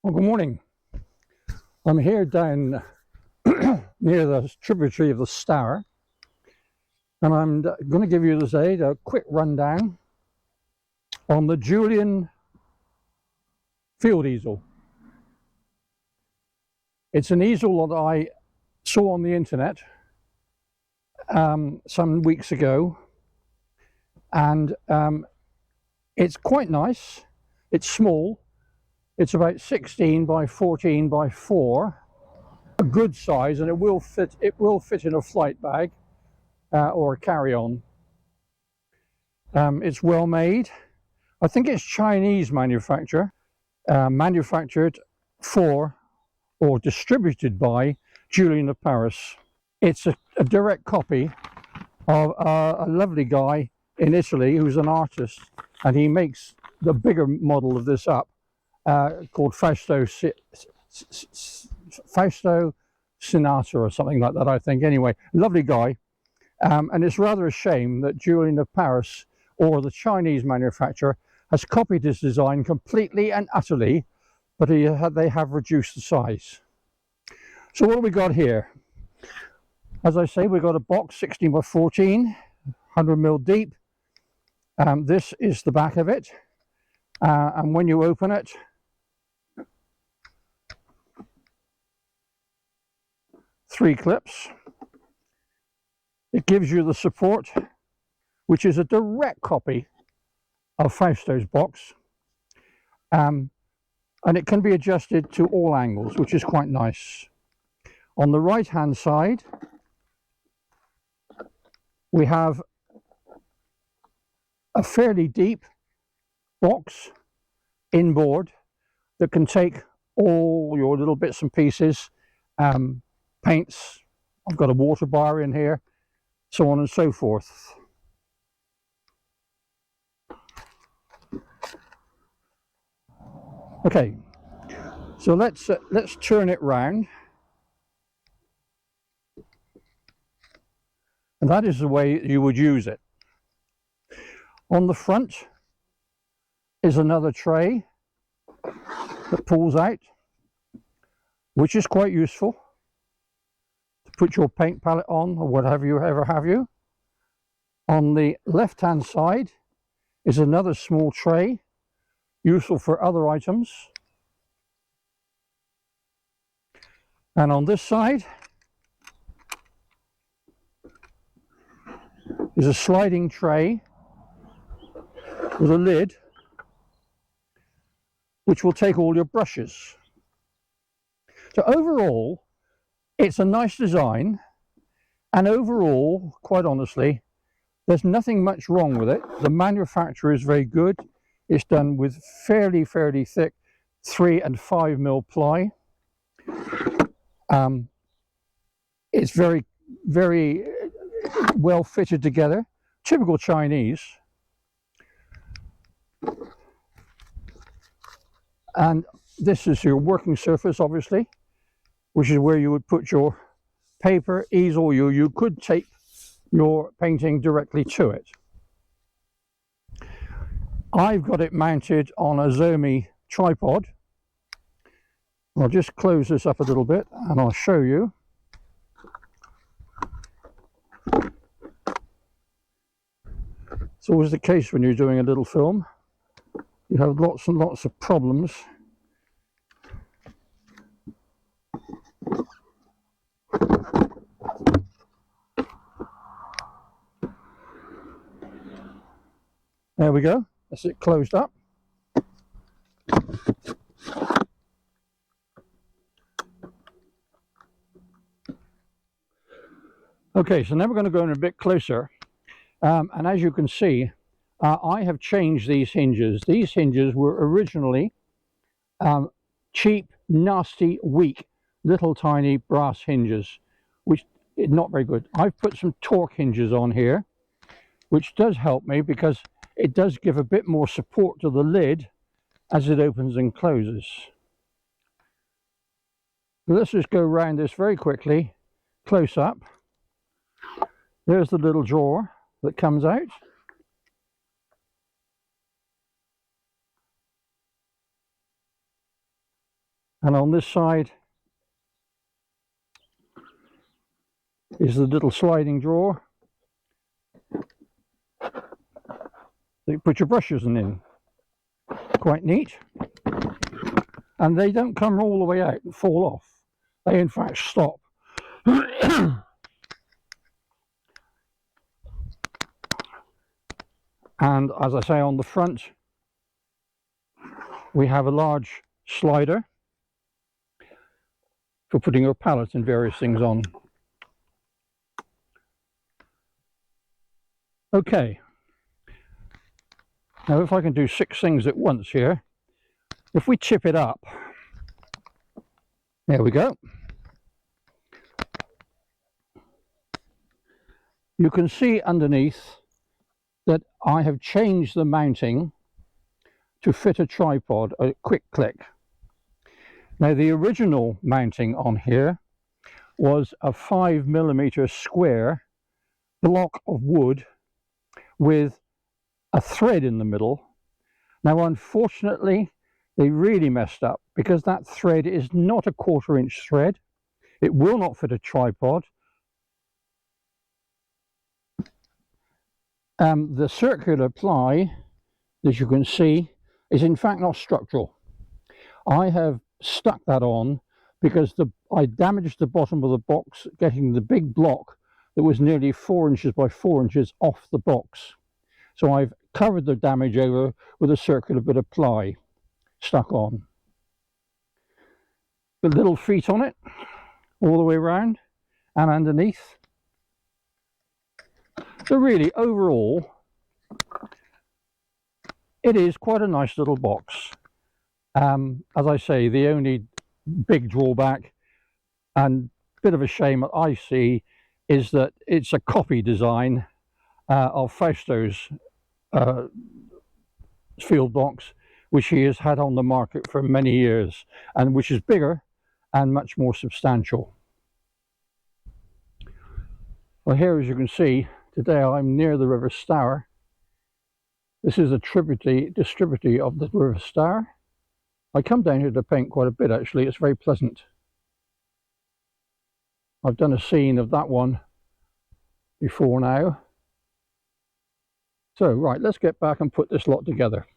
Well, good morning. I'm here down near the tributary of the Stour, and I'm going to give you today a quick rundown on the Jullian Field Easel. It's an easel that I saw on the internet some weeks ago, and it's quite nice. It's small. It's about 16 by 14 by 4, a good size, and it will fit in a flight bag or a carry-on. It's well made. I think it's Chinese manufactured for or distributed by Jullian of Paris. It's a direct copy of a lovely guy in Italy who's an artist, and he makes the bigger model of this up. Called Fausto Sinatra or something like that, I think. Anyway, lovely guy, and it's rather a shame that Jullian of Paris, or the Chinese manufacturer, has copied his design completely and utterly, but they have reduced the size. So what have we got here? As I say, we've got a box 16 by 14, 100mm deep. This is the back of it, and when you open it, three clips. It gives you the support, which is a direct copy of Fausto's box, and it can be adjusted to all angles, which is quite nice. On the right hand side we have a fairly deep box inboard that can take all your little bits and pieces, paints. I've got a water bar in here, so on and so forth. Okay, so let's turn it round, and that is the way you would use it. On the front is another tray that pulls out, which is quite useful to put your paint palette on, or whatever you ever have you. On the left hand side is another small tray, useful for other items. And on this side is a sliding tray with a lid, which will take all your brushes. So overall, it's a nice design, and overall, quite honestly, there's nothing much wrong with it. The manufacturer is very good. It's done with fairly thick 3 and 5mm ply. It's very well fitted together, typical Chinese. And this is your working surface, obviously, which is where you would put your paper, easel. You could tape your painting directly to it. I've got it mounted on a Zomi tripod. I'll just close this up a little bit and I'll show you. It's always the case when you're doing a little film. You have lots and lots of problems. There we go. That's it closed up. Okay, so now we're going to go in a bit closer. And as you can see, I have changed these hinges. These hinges were originally cheap, nasty, weak, little tiny brass hinges, which is not very good. I've put some torque hinges on here, which does help me because it does give a bit more support to the lid as it opens and closes. Let's just go around this very quickly, close up. There's the little drawer that comes out. And on this side is the little sliding drawer that you put your brushes in. Quite neat. And they don't come all the way out and fall off. They in fact stop. And as I say, on the front we have a large slider for putting your palette and various things on. Okay, now if I can do 6 things at once here, if we chip it up, there we go. You can see underneath that I have changed the mounting to fit a tripod, a quick click. Now the original mounting on here was a 5mm square block of wood with a thread in the middle. Now unfortunately they really messed up because that thread is not a 1/4 inch thread. It will not fit a tripod. The circular ply, as you can see, is in fact not structural. I have stuck that on because I damaged the bottom of the box getting the big block that was nearly 4 inches by 4 inches off the box. So I've covered the damage over with a circular bit of ply stuck on. The little feet on it all the way around and underneath. So really, overall, it is quite a nice little box. As I say, the only big drawback and bit of a shame that I see is that it's a copy design of Fausto's field box, which he has had on the market for many years, and which is bigger and much more substantial. Well, here, as you can see, today I'm near the River Stour. This is a distributary of the River Stour. I come down here to paint quite a bit actually, it's very pleasant. I've done a scene of that one before now. So right, let's get back and put this lot together.